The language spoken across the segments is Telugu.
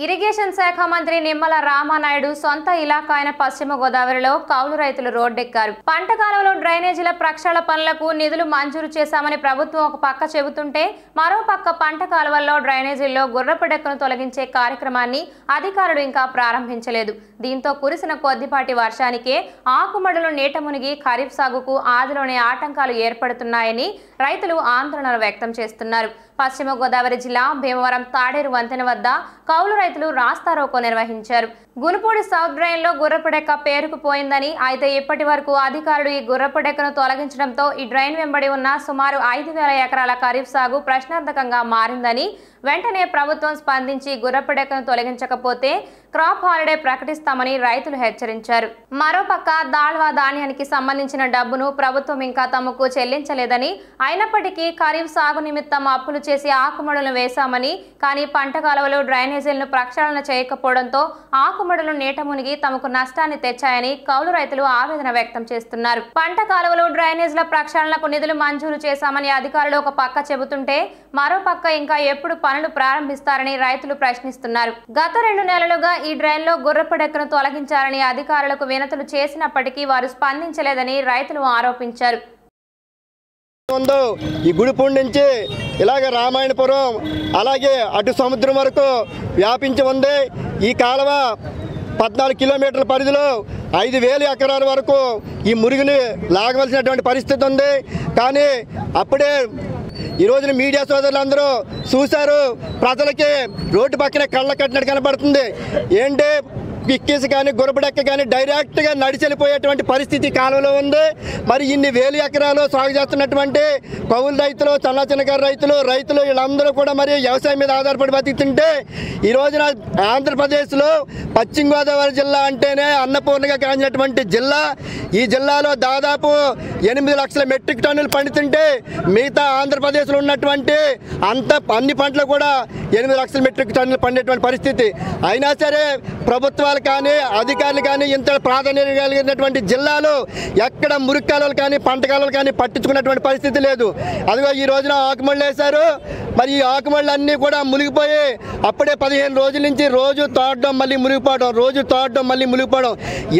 ఇరిగేషన్ శాఖ మంత్రి నిమ్మల రామానాయుడు సొంత ఇలాకా అయిన పశ్చిమ గోదావరిలో కౌలు రైతులు రోడ్డెక్కారు. పంట కాలువలో డ్రైనేజీల ప్రక్షాళన పనులకు నిధులు మంజూరు చేశామని ప్రభుత్వం ఒక పక్క చెబుతుంటే మరో పక్క పంట కాలువల్లో డ్రైనేజీల్లో గుర్రపు డెక్కను తొలగించే కార్యక్రమాన్ని అధికారులు ఇంకా ప్రారంభించలేదు. దీంతో కురిసిన కొద్దిపాటి వర్షానికే ఆకుమడులు నీట మునిగి ఖరీఫ్ సాగుకు ఆదిలోనే ఆటంకాలు ఏర్పడుతున్నాయని రైతులు ఆందోళన వ్యక్తం చేస్తున్నారు. పశ్చిమ గోదావరి జిల్లా భీమవరం తాడేరు వంతెన వద్ద కౌలు రైతులు రాస్తారోకో నిర్వహించారు. గునుపూడి సౌత్ డ్రైన్ లో గుర్రపు డెక్క పేరుకుపోయిందని, అయితే ఇప్పటి వరకు అధికారులు ఈ గుర్రపు డెక్కను తొలగించడంతో ఈ డ్రైన్ వెంబడి ఉన్న సుమారు 5,000 ఎకరాల ఖరీఫ్ సాగు ప్రశ్నార్థకంగా మారిందని, వెంటనే ప్రభుత్వం స్పందించి గుర్రపు డెక్కను తొలగించకపోతే క్రాప్ హాలిడే ప్రకటిస్తామని రైతులు హెచ్చరించారు. మరోపక్క దాళ్వా ధాన్యానికి సంబంధించిన డబ్బును ప్రభుత్వం ఇంకా తమకు చెల్లించలేదని, అయినప్పటికీ ఖరీఫ్ సాగు నిమిత్తం అప్పులు చేసి ఆకుమడులను వేశామని, కానీ పంట కాలువలో డ్రైనేజీలను ప్రక్షాళన చేయకపోవడంతో ఆకుమడులు నీట మునిగి తమకు నష్టాన్ని తెచ్చాయని కౌలు రైతులు ఆవేదన వ్యక్తం చేస్తున్నారు. పంట కాలువలో డ్రైనేజీల ప్రక్షాళనకు నిధులు మంజూరు చేశామని అధికారులు ఒక పక్క చెబుతుంటే మరో పక్క ఇంకా ఎప్పుడు పనులు ప్రారంభిస్తారని రైతులు ప్రశ్నిస్తున్నారు. గత 2 నెలలుగా ఈ డ్రైన్ లో గుర్రపు డెక్కను తొలగించారని అధికారులకు వినతులు చేసినప్పటికీ వారు స్పందించలేదని రైతులు ఆరోపించారు. ఈ గుడిపూడి నుంచి ఇలాగ రామాయణపురం అలాగే అటు సముద్రం వరకు వ్యాపించి ఉంది. ఈ కాలువ 14 కిలోమీటర్ల పరిధిలో 5,000 ఎకరాల వరకు ఈ మురుగుని లాగవలసినటువంటి పరిస్థితి ఉంది. కానీ అప్పుడే ఈ రోజున మీడియా సోదరులందరూ చూశారు, ప్రజలకి రోడ్డు పక్కనే కళ్ళ కట్టినట్టు కనబడుతుంది. ఏంటి పిక్కేసి కానీ గుర్రపుడెక్క కానీ డైరెక్ట్గా నడిచెళ్ళిపోయేటువంటి పరిస్థితి కాలంలో ఉంది. మరి ఇన్ని 1,000 ఎకరాలు సాగు చేస్తున్నటువంటి కౌలు రైతులు, చిన్నకారు రైతులు వీళ్ళందరూ కూడా మరి వ్యవసాయం మీద ఆధారపడి బతుకుతుంటే ఈ రోజున ఆంధ్రప్రదేశ్లో పశ్చిమ గోదావరి జిల్లా అంటేనే అన్నపూర్ణగా కాంచినటువంటి జిల్లా. ఈ జిల్లాలో దాదాపు 8 లక్షల మెట్రిక్ టన్నులు పండుతుంటే మిగతా ఆంధ్రప్రదేశ్లో ఉన్నటువంటి అన్ని పంటలు కూడా 8 లక్షల మెట్రిక్ టన్నులు పండేటువంటి పరిస్థితి. అయినా సరే ప్రభుత్వాలు కానీ అధికారులు కానీ ఇంత ప్రాధాన్యత కలిగినటువంటి జిల్లాలో ఎక్కడ మురికి కాలువలు కానీ పంట కాలువలు కానీ పట్టించుకున్నటువంటి పరిస్థితి లేదు. అదిగో ఈ రోజున ఆకుమళ్ళు వేశారు. మరి ఈ ఆకుమళ్ళు అన్నీ కూడా మునిగిపోయి అప్పుడే 15 రోజుల నుంచి రోజు తోడడం మళ్ళీ మునిగిపోవడం, రోజు తోడడం మళ్ళీ మునిగిపోవడం,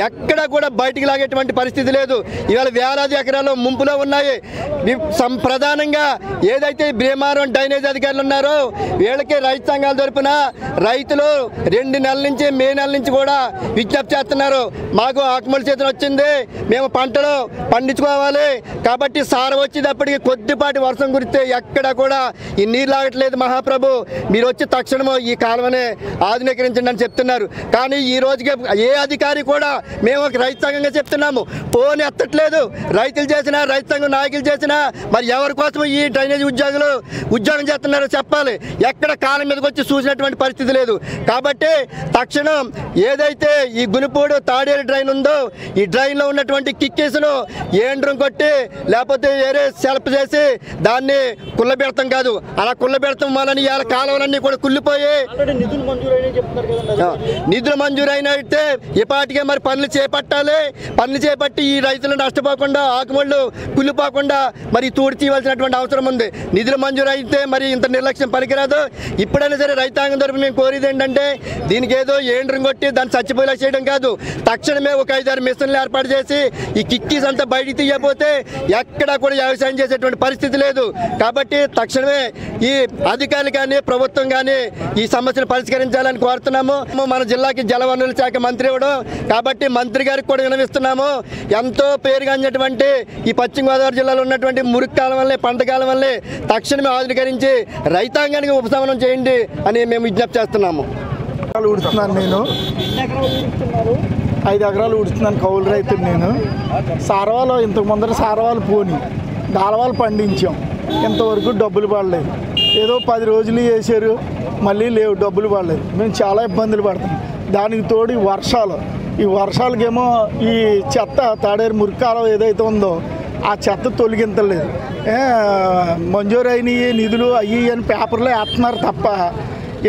ఎక్కడ కూడా బయటికి లాగేటువంటి పరిస్థితి లేదు. ఇవాళ వేలాది ఎకరాలు ముంపులో ఉన్నాయి. ప్రధానంగా ఏదైతే భీమవరం డ్రైనేజ్ అధికారులు ఉన్నారో వీళ్ళకి రైతు సంఘాల తరపున రైతులు 2 నెలల నుంచి మే నెల నుంచి కూడా విజ్ఞప్తి చేస్తున్నారు. మాకు ఆకుమడి చేతులు వచ్చింది, మేము పంటలు పండించుకోవాలి కాబట్టి సారం వచ్చేటప్పటికి కొద్దిపాటి వర్షం కురిస్తే ఎక్కడ కూడా ఈ నీరు లాగట్లేదు. మహాప్రభు మీరు వచ్చి తక్షణము ఈ కాలువని ఆధునీకరించండి అని చెప్తున్నారు. కానీ ఈ రోజుకి ఏ అధికారి కూడా మేము ఒక రైతు సంఘంగా చెప్తున్నాము, ఫోన్ ఎత్తట్లేదు. రైతులు చేసినా రైతు సంఘం నాయకులు చేసినా మరి ఎవరి కోసం ఈ డ్రైనేజ్ ఉద్యోగం చేస్తున్నారో చెప్పాలి. ఎక్కడ కాలం మీదకి వచ్చి చూసినటువంటి పరిస్థితి లేదు. కాబట్టి తక్షణం ఏదైతే ఈ గునుపూడు తాడేరు డ్రైన్ ఉందో ఈ డ్రైన్లో ఉన్నటువంటి కిక్కేసును ఏండ్రం కొట్టి లేకపోతే వేరే సెల్ఫ్ చేసి దాన్ని కుళ్ళబెడతాం కాదు, అలా కుళ్ళబెడతాం వలన ఇవాళ కాలువలన్నీ కూడా కుళ్ళిపోయి నిధులు మంజూరైనట్టే ఇప్పటికే మరి పనులు చేపట్టాలి. పనులు చేపట్టి ఈ రైతులు నష్టపోకుండా ఆకుమళ్ళు కుళ్ళిపోకుండా మరి తూడి తీయవలసినటువంటి అవసరం ఉంది. నిధులు మంజూరు అయితే మరి ఇంత నిర్లక్ష్యం పనికిరాదు. ఇప్పుడైనా సరే రైతాంగం తరపున మేము కోరేది ఏంటంటే దీనికి ఏదో ఏండ్రం కొట్టి దాన్ని చచ్చిపోయేలా చేయడం కాదు, తక్షణమే ఒక 5-6 మిషన్లు ఏర్పాటు చేసి ఈ కిక్కీస్ అంతా బయటికి తీయకపోతే ఎక్కడా కూడా వ్యవసాయం చేసేటువంటి పరిస్థితి లేదు. కాబట్టి తక్షణమే ఈ అధికారులు కానీ ప్రభుత్వం కానీ ఈ సమస్యను పరిష్కరించాలని కోరుతున్నాము. మన జిల్లాకి జలవనరుల శాఖ మంత్రి ఇవ్వడం కాబట్టి మంత్రి గారికి కూడా వినవిస్తున్నాము. ఎంతో పేరుగాంచినటువంటి ఈ పశ్చిమ గోదావరి జిల్లాలో ఉన్నటువంటి మురికి కాలం వల్లే పంట కాలం వల్లే తక్షణమే ఆధునీకరించి రైతాంగానికి ఉపశమనం చేయండి అని మేము విజ్ఞప్తి చేస్తున్నాము. ఉడుతున్నాను నేను 5 ఎకరాలు ఉడుతున్నాను కౌలు రైతులు. నేను సారవాలు ఇంతకు ముందర సారవాలు పోని దాలవాలు పండించాం, ఇంతవరకు డబ్బులు పడలేదు. ఏదో 10 రోజులు వేసారు, మళ్ళీ లేవు, డబ్బులు పడలేదు. మేము చాలా ఇబ్బందులు పడతాం. దానికి తోడు ఈ వర్షాలకేమో ఈ చెత్త తాడేరు మురికాలం ఏదైతే ఉందో ఆ చెత్త తొలగించలేదు. మంజూరు అయినవి నిధులు అయ్యి అని పేపర్లో వేస్తున్నారు తప్ప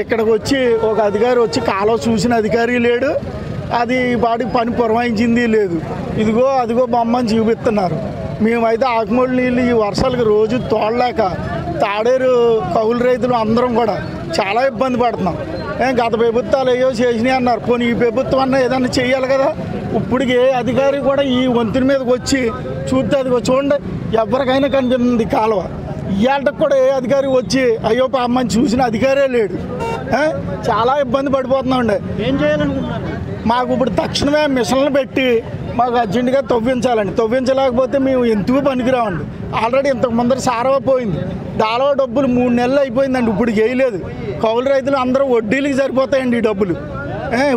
ఇక్కడికి వచ్చి ఒక అధికారి వచ్చి కాలువ చూసిన అధికారి లేడు, అది వాడికి పని పురమాయించింది లేదు. అదిగో బొమ్మని చూపిస్తున్నారు. మేమైతే ఆకుమూడి నీళ్ళు ఈ వర్షాలకు రోజు తోడలేక తాడేరు కౌలు రైతులు అందరం కూడా చాలా ఇబ్బంది పడుతున్నాం. గత ప్రభుత్వాలు ఏయో చేసినాయి అన్నారు. పోనీ ఈ ప్రభుత్వం అన్న ఏదన్నా చేయాలి కదా. ఇప్పటికి ఏ అధికారి కూడా ఈ వంతుని మీదకి వచ్చి చూస్తే అది చూడండి ఎవరికైనా కనిపిస్తుంది కాలువ. ఇవాళకి కూడా ఏ అధికారి వచ్చి అయ్యో పాపమని చూసిన అధికారే లేడు. చాలా ఇబ్బంది పడిపోతున్నామండి. ఏం చేయాలనుకుంటున్నారు? మాకు ఇప్పుడు తక్షణమే మిషన్లు పెట్టి మాకు అర్జెంటుగా తవ్వించాలండి. తవ్వించలేకపోతే మేము ఎందుకు పనికిరామండి. ఆల్రెడీ ఇంతకు ముందర సారవ పోయింది. దాలో డబ్బులు 3 నెలలు అయిపోయిందండి. ఇప్పుడు వేయలేదు. కౌలు రైతులు అందరూ వడ్డీలకి సరిపోతాయండి ఈ డబ్బులు.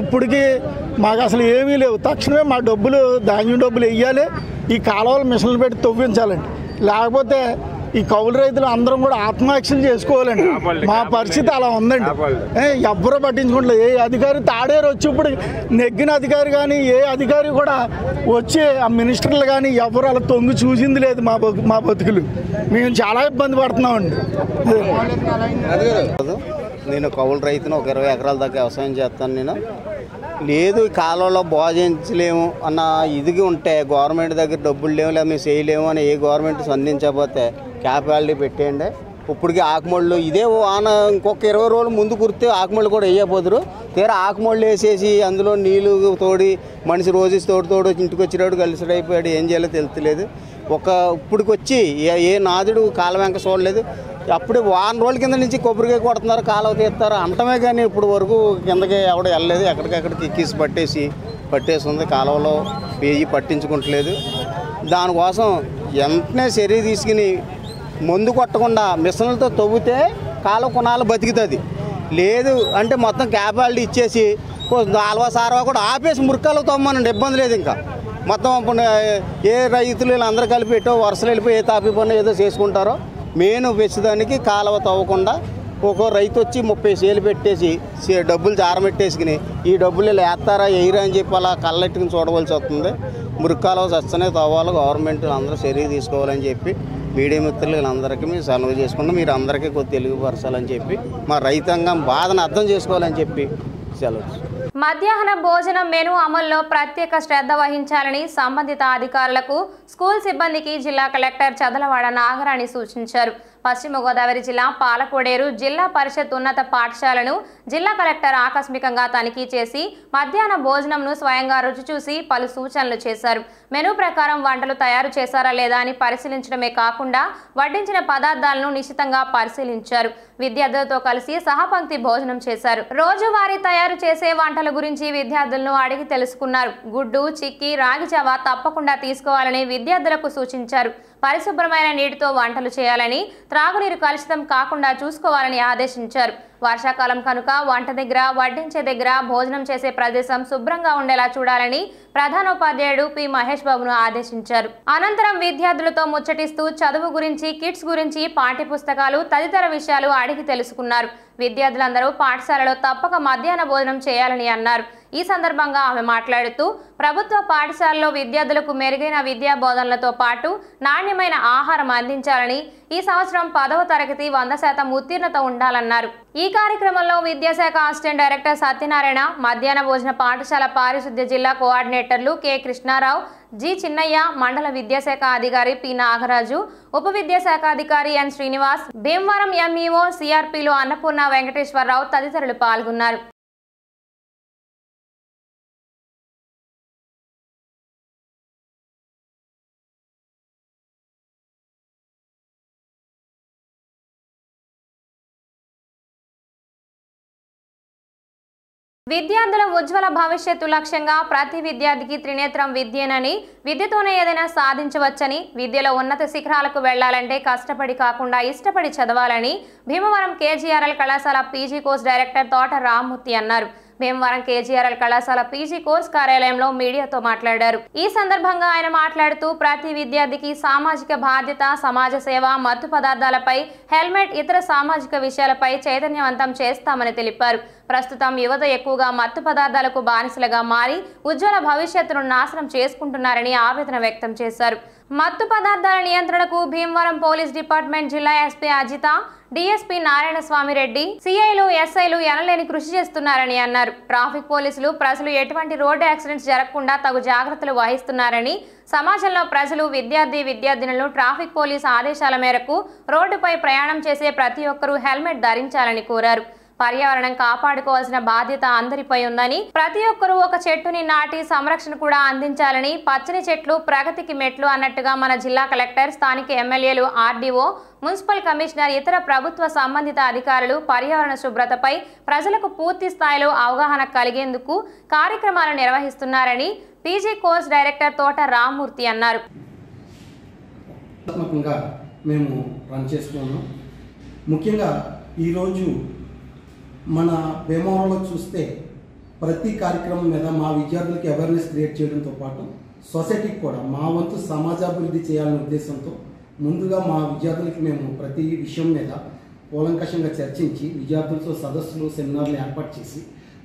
ఇప్పటికి మాకు అసలు ఏమీ లేవు. తక్షణమే మా డబ్బులు ధాన్యం డబ్బులు వేయాలి. ఈ కాలువలు మిషన్లు పెట్టి తవ్వించాలండి. లేకపోతే ఈ కౌలు రైతులు అందరం కూడా ఆత్మహత్యలు చేసుకోవాలండి. మా పరిస్థితి అలా ఉందండి. ఎవ్వరూ పట్టించుకోవట్లేదు. ఏ అధికారి తాడేరు వచ్చి ఇప్పుడు నెగ్గిన అధికారి కానీ ఏ అధికారి కూడా వచ్చి ఆ మినిస్టర్లు కానీ ఎవరు అలా తొంగి చూసింది లేదు. మా బతుకులు మేము చాలా ఇబ్బంది పడుతున్నామండి. నేను కౌలు రైతును, ఒక 20 ఎకరాల దాకా వ్యవసాయం చేస్తాను. నేను లేదు ఈ కాలంలో బోధించలేము అన్న ఇదిగి ఉంటే గవర్నమెంట్ దగ్గర డబ్బులు లేవు, లేదా మేము చేయలేము అని ఏ గవర్నమెంట్ స్పందించకపోతే క్యాపాలిటీ పెట్టేయండి. ఇప్పటికీ ఆకుమళ్ళు ఇదే వాన ఇంకొక 20 రోజులు ముందు కురితే ఆకుమళ్ళు కూడా వేయపోదురు. తీరా ఆకుమళ్ళు వేసేసి అందులో నీళ్ళు తోడి మనిషి రోజు తోడు ఇంటికి వచ్చినాడు కలిసిడైపోయాడు. ఏం చేయాలో తెలుస్తలేదు. ఇప్పటికి వచ్చి ఏ నాదుడు కాలం వెంక చూడలేదు. అప్పుడే వారం రోజుల కింద నుంచి కొబ్బరికాయ కొడుతున్నారు, కాలువ తీస్తారు అంటమే కానీ ఇప్పుడు వరకు కిందకి ఎవడ వెళ్ళలేదు. ఎక్కడికెక్కడికి ఎక్కిసి పట్టేసి ఉంది. కాలువలో పేజీ పట్టించుకుంటలేదు. దానికోసం వెంటనే చర్య తీసుకుని మందు కొట్టకుండా మిషన్లతో తవ్వితే కాలువ కొనాలు బతుకుతుంది. లేదు అంటే మొత్తం క్యాపాలిటీ ఇచ్చేసి కాలువ సారవా కూడా ఆపేసి మురికాలు తవ్వమనండి. ఇబ్బంది లేదు. ఇంకా మొత్తం ఏ రైతులు వీళ్ళందరూ కలిపి పెట్టో వరుసలు వెళ్ళిపోయి ఏ తాపి పని ఏదో చేసుకుంటారో మెయిన్ వెచ్చదానికి కాలువ తవ్వకుండా ఒక్కో రైతు వచ్చి 30 సేలు పెట్టేసి డబ్బులు జారబెట్టేసుకుని ఈ డబ్బులు ఇలా వేస్తారా వేయరా అని చెప్పి అలా కళ్ళెట్టుకుని చూడవలసి వస్తుంది. మురికాలువ సస్తనే తవ్వాలి. గవర్నమెంట్ అందరూ చర్య తీసుకోవాలని చెప్పి మీడియా మిత్రులు వీళ్ళందరికీ మేము సెలవు చేసుకుంటాం. మీరు అందరికీ కొద్ది తెలుగుపరచాలని చెప్పి మా రైతాంగం బాధను అర్థం చేసుకోవాలని చెప్పి సెలవు. మధ్యాహ్న భోజనం మెను అమల్లో ప్రత్యేక శ్రద్ధ వహించాలని సంబంధిత అధికారులకు స్కూల్ సిబ్బందికి జిల్లా కలెక్టర్ చదలవాడ నాగరాణి సూచించారు. పశ్చిమ గోదావరి జిల్లా పాలకోడేరు జిల్లా పరిషత్ ఉన్నత పాఠశాలను జిల్లా కలెక్టర్ ఆకస్మికంగా తనిఖీ చేసి మధ్యాహ్న భోజనంను స్వయంగా రుచి చూసి పలు సూచనలు చేశారు. మెనూ ప్రకారం వంటలు తయారు చేశారా లేదా అని పరిశీలించడమే కాకుండా వడ్డించిన పదార్థాలను నిశితంగా పరిశీలించారు. విద్యార్థులతో కలిసి సహపంక్తి భోజనం చేశారు. రోజువారీ తయారు చేసే వంటల గురించి విద్యార్థులను అడిగి తెలుసుకున్నారు. గుడ్డు, చిక్కీ, రాగి జావా తప్పకుండా తీసుకోవాలని విద్యార్థులకు సూచించారు. పరిశుభ్రమైన నీటితో వంటలు చేయాలని, త్రాగునీరు కలుషితం కాకుండా చూసుకోవాలని ఆదేశించారు. వర్షాకాలం కనుక వంట దగ్గర, వడ్డించే దగ్గర, భోజనం చేసే ప్రదేశం శుభ్రంగా ఉండేలా చూడాలని ప్రధానోపాధ్యాయుడు పి మహేష్ బాబును ఆదేశించారు. అనంతరం విద్యార్థులతో ముచ్చటిస్తూ చదువు గురించి, కిట్స్ గురించి, పాఠ్య పుస్తకాలు తదితర విషయాలు అడిగి తెలుసుకున్నారు. విద్యార్థులందరూ పాఠశాలలో తప్పక మధ్యాహ్న భోజనం చేయాలని అన్నారు. ఈ సందర్భంగా ఆమె మాట్లాడుతూ ప్రభుత్వ పాఠశాలలో విద్యార్థులకు మెరుగైన విద్యా బోధనలతో పాటు నాణ్యమైన ఆహారం అందించాలని, ఈ సంవత్సరం 10వ తరగతి 100% ఉత్తీర్ణత ఉండాలన్నారు. ఈ కార్యక్రమంలో విద్యాశాఖ అసిస్టెంట్ డైరెక్టర్ సత్యనారాయణ, మధ్యాహ్న భోజన పాఠశాల పారిశుద్ధ్య జిల్లా కోఆర్డినేటర్లు కె కృష్ణారావు, జి చిన్నయ్య, మండల విద్యాశాఖ అధికారి పి నాగరాజు, ఉప విద్యాశాఖ అధికారి ఎన్ శ్రీనివాస్, భీమవరం ఎంఈఓ సిఆర్పిలు అన్నపూర్ణ వెంకటేశ్వరరావు తదితరులు పాల్గొన్నారు. విద్యార్థుల ఉజ్వల భవిష్యత్తు లక్ష్యంగా ప్రతి విద్యార్థికి త్రినేత్రం విద్యేనని, విద్యతోనే ఏదైనా సాధించవచ్చని, విద్యలో ఉన్నత శిఖరాలకు వెళ్లాలంటే కష్టపడి కాకుండా ఇష్టపడి చదవాలని భీమవరం కేజీఆర్ఎల్ కళాశాల పీజీ కోర్స్ డైరెక్టర్ తోట రామ్మూర్తి అన్నారు. భీమవరం కేజీఆర్ఎల్ కళాశాల పీజీ కోర్స్ కార్యాలయంలో మీడియాతో మాట్లాడారు. ఈ సందర్భంగా ఆయన మాట్లాడుతూ ప్రతి విద్యార్థికి సామాజిక బాధ్యత, సమాజ సేవ, మత్తు పదార్థాలపై హెల్మెట్, ఇతర సామాజిక విషయాలపై చైతన్యవంతం చేస్తామని తెలిపారు. ప్రస్తుతం యువత ఎక్కువగా మత్తు పదార్థాలకు బానిసలుగా మారి ఉజ్వల భవిష్యత్తును నాశనం చేసుకుంటున్నారని ఆవేదన వ్యక్తం చేశారు. మత్తు పదార్థాల నియంత్రణకు భీమవరం పోలీస్ డిపార్ట్మెంట్ జిల్లా ఎస్పీ అజిత, డిఎస్పీ నారాయణ స్వామి రెడ్డి, సిఐలు, ఎస్ఐలు ఎనలేని కృషి చేస్తున్నారని అన్నారు. ట్రాఫిక్ పోలీసులు ప్రజలు ఎటువంటి రోడ్డు యాక్సిడెంట్స్ జరగకుండా తగు జాగ్రత్తలు వహిస్తున్నారని, సమాజంలో ప్రజలు, విద్యార్థినులు ట్రాఫిక్ పోలీసు ఆదేశాల మేరకు రోడ్డుపై ప్రయాణం చేసే ప్రతి ఒక్కరూ హెల్మెట్ ధరించాలని కోరారు. పర్యావరణం కాపాడుకోవాల్సిన బాధ్యత అందరిపై ఉందని, ప్రతి ఒక్కరూ ఒక చెట్టుని నాటి సంరక్షణ కూడా అందించాలని, పచ్చని చెట్లు ప్రగతికి మెట్లు అన్నట్టుగా మన జిల్లా కలెక్టర్, స్థానిక ఎమ్మెల్యేలు, ఆర్డీఓ, మున్సిపల్ కమిషనర్, ఇతర ప్రభుత్వ సంబంధిత అధికారులు పర్యావరణ శుభ్రతపై ప్రజలకు పూర్తి స్థాయిలో అవగాహన కలిగేందుకు కార్యక్రమాలు నిర్వహిస్తున్నారని పీజీ కోర్స్ డైరెక్టర్ తోట రామ్మూర్తి అన్నారు. మేము రన్ చేసుకున్నాం. ముఖ్యంగా ఈరోజు మన భీమవరంలో చూస్తే ప్రతి కార్యక్రమం మీద మా విద్యార్థులకి అవేర్నెస్ క్రియేట్ చేయడంతో పాటు సొసైటీకి కూడా మా వంతు సమాజాభివృద్ధి చేయాలనే ఉద్దేశంతో ముందుగా మా విద్యార్థులకి మేము ప్రతి విషయం మీద కూలంకషంగా చర్చించి విద్యార్థులతో సదస్సులు, సెమినార్లు ఏర్పాటు చేసి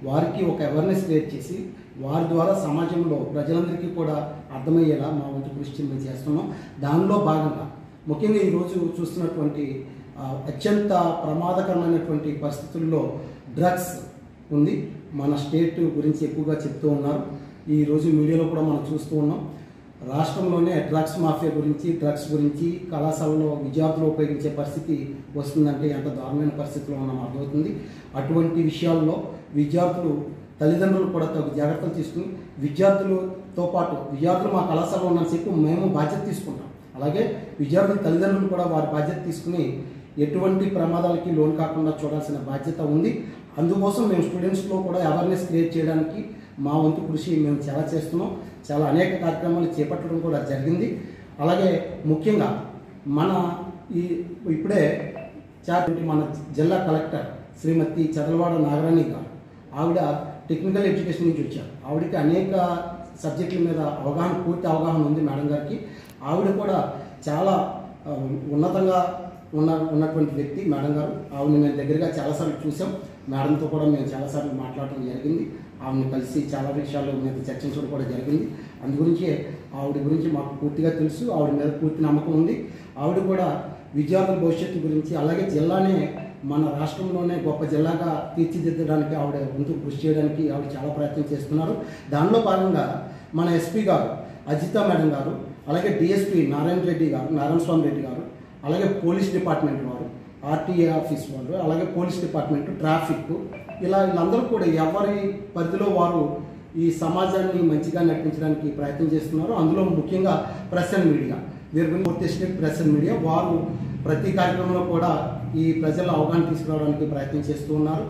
వారికి ఒక అవేర్నెస్ క్రియేట్ చేసి వారి ద్వారా సమాజంలో ప్రజలందరికీ కూడా అర్థమయ్యేలా మా వంతు కృషి మేము చేస్తున్నాం. దానిలో భాగంగా ముఖ్యంగా ఈరోజు చూస్తున్నటువంటి అత్యంత ప్రమాదకరమైనటువంటి పరిస్థితుల్లో డ్రగ్స్ ఉంది. మన స్టేట్ గురించి ఎక్కువగా చెప్తూ ఉన్నారు. ఈరోజు మీడియాలో కూడా మనం చూస్తూ ఉన్నాం. రాష్ట్రంలోనే డ్రగ్స్ మాఫియా గురించి, డ్రగ్స్ గురించి కళాశాలలో విద్యార్థులు ఉపయోగించే పరిస్థితి వస్తుందంటే ఎంత దారుణమైన పరిస్థితిలో ఉన్నాం అర్థమవుతుంది. అటువంటి విషయాల్లో విద్యార్థులు, తల్లిదండ్రులు కూడా తగు జాగ్రత్తలు తీసుకుని విద్యార్థులతో పాటు విద్యార్థులు మా కళాశాలలో ఉన్నంతసేపు మేము బాధ్యత తీసుకుంటాం. అలాగే విద్యార్థుల తల్లిదండ్రులు కూడా వారి బాధ్యత తీసుకుని ఎటువంటి ప్రమాదాలకి లోన్ కాకుండా చూడాల్సిన బాధ్యత ఉంది. అందుకోసం మేము స్టూడెంట్స్లో కూడా అవేర్నెస్ క్రియేట్ చేయడానికి మా వంతు కృషి మేము చాలా చేస్తున్నాం. చాలా అనేక కార్యక్రమాలు చేపట్టడం కూడా జరిగింది. అలాగే ముఖ్యంగా మన ఇప్పుడే మన జిల్లా కలెక్టర్ శ్రీమతి చదలవాడ నాగరాణి గారు, ఆవిడ టెక్నికల్ ఎడ్యుకేషన్ నుంచి వచ్చారు. ఆవిడకి అనేక సబ్జెక్టుల మీద పూర్తి అవగాహన ఉంది మేడం గారికి. ఆవిడ కూడా చాలా ఉన్నతంగా ఉన్నటువంటి వ్యక్తి మేడం గారు. ఆవిడని మేము దగ్గరగా చాలాసార్లు చూసాం. మేడంతో కూడా మేము చాలాసార్లు మాట్లాడటం జరిగింది. ఆవిడని కలిసి చాలా విషయాల్లో మేము చర్చించడం కూడా జరిగింది. అందుగురించి ఆవిడ గురించి మాకు పూర్తిగా తెలుసు. ఆవిడ మీద పూర్తి నమ్మకం ఉంది. ఆవిడ కూడా విద్యార్థుల భవిష్యత్తు గురించి, అలాగే జిల్లానే మన రాష్ట్రంలోనే గొప్ప జిల్లాగా తీర్చిదిద్దడానికి ఆవిడ వంతు కృషి చేయడానికి ఆవిడ చాలా ప్రయత్నం చేస్తున్నారు. దానిలో భాగంగా మన ఎస్పీ గారు అజితా మేడం గారు, అలాగే డిఎస్పీ నారాయణ స్వామి రెడ్డి గారు, అలాగే పోలీస్ డిపార్ట్మెంట్ వారు, ఆర్టీఏ ఆఫీస్ వాళ్ళు, అలాగే పోలీస్ డిపార్ట్మెంట్, ట్రాఫిక్, వీళ్ళందరూ కూడా ఎవరి పరిధిలో వారు ఈ సమాజాన్ని మంచిగా నడిపించడానికి ప్రయత్నం చేస్తున్నారు. అందులో ముఖ్యంగా ప్రెస్ అండ్ మీడియా, వీరు స్టేట్ ప్రెస్ అండ్ మీడియా వారు ప్రతి కార్యక్రమంలో కూడా ఈ ప్రజల అవగాహన తీసుకురావడానికి ప్రయత్నం చేస్తూ ఉన్నారు.